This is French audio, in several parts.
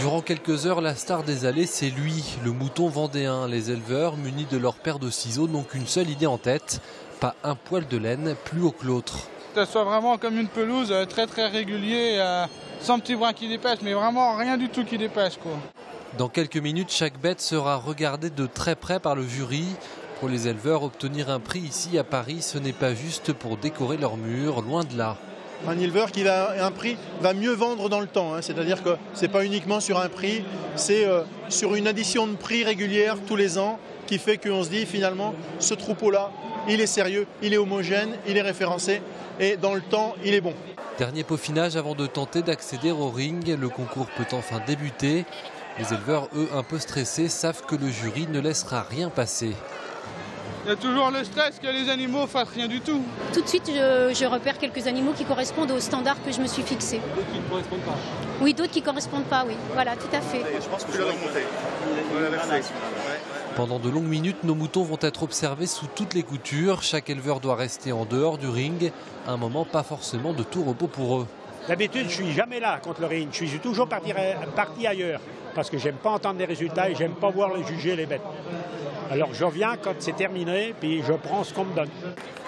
Durant quelques heures, la star des allées, c'est lui, le mouton vendéen. Les éleveurs, munis de leur paire de ciseaux, n'ont qu'une seule idée en tête, pas un poil de laine plus haut que l'autre. Que ce soit vraiment comme une pelouse, très régulier, sans petits brins qui dépassent, mais vraiment rien du tout qui dépasse, quoi. Dans quelques minutes, chaque bête sera regardée de très près par le jury. Pour les éleveurs, obtenir un prix ici à Paris, ce n'est pas juste pour décorer leurs murs, loin de là. Un éleveur qui a un prix va mieux vendre dans le temps, hein. C'est-à-dire que ce n'est pas uniquement sur un prix, c'est sur une addition de prix régulière tous les ans qui fait qu'on se dit finalement ce troupeau-là, il est sérieux, il est homogène, il est référencé et dans le temps, il est bon. Dernier peaufinage avant de tenter d'accéder au ring. Le concours peut enfin débuter. Les éleveurs, eux, un peu stressés, savent que le jury ne laissera rien passer. Il y a toujours le stress que les animaux fassent rien du tout. Tout de suite, je repère quelques animaux qui correspondent aux standards que je me suis fixé. D'autres qui ne correspondent pas. Oui, d'autres qui ne correspondent pas, oui. Voilà, tout à fait. Je pense que je vais remonter. Pendant de longues minutes, nos moutons vont être observés sous toutes les coutures. Chaque éleveur doit rester en dehors du ring. Un moment pas forcément de tout repos pour eux. D'habitude, je ne suis jamais là contre le ring. Je suis toujours parti ailleurs. Parce que j'aime pas entendre les résultats et j'aime pas voir les juger les bêtes. Alors je reviens quand c'est terminé, puis je prends ce qu'on me donne.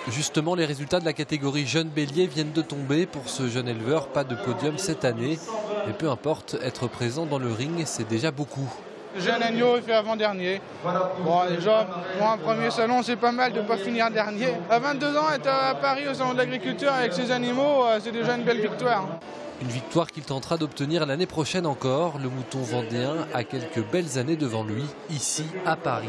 Justement, les résultats de la catégorie jeune bélier viennent de tomber. Pour ce jeune éleveur, pas de podium cette année. Mais peu importe, être présent dans le ring, c'est déjà beaucoup. Le jeune agneau, il fait avant-dernier. Bon, déjà, pour un premier salon, c'est pas mal de ne pas finir dernier. À 22 ans, être à Paris au salon de l'agriculture avec ses animaux, c'est déjà une belle victoire. Une victoire qu'il tentera d'obtenir l'année prochaine encore. Le mouton vendéen a quelques belles années devant lui, ici à Paris.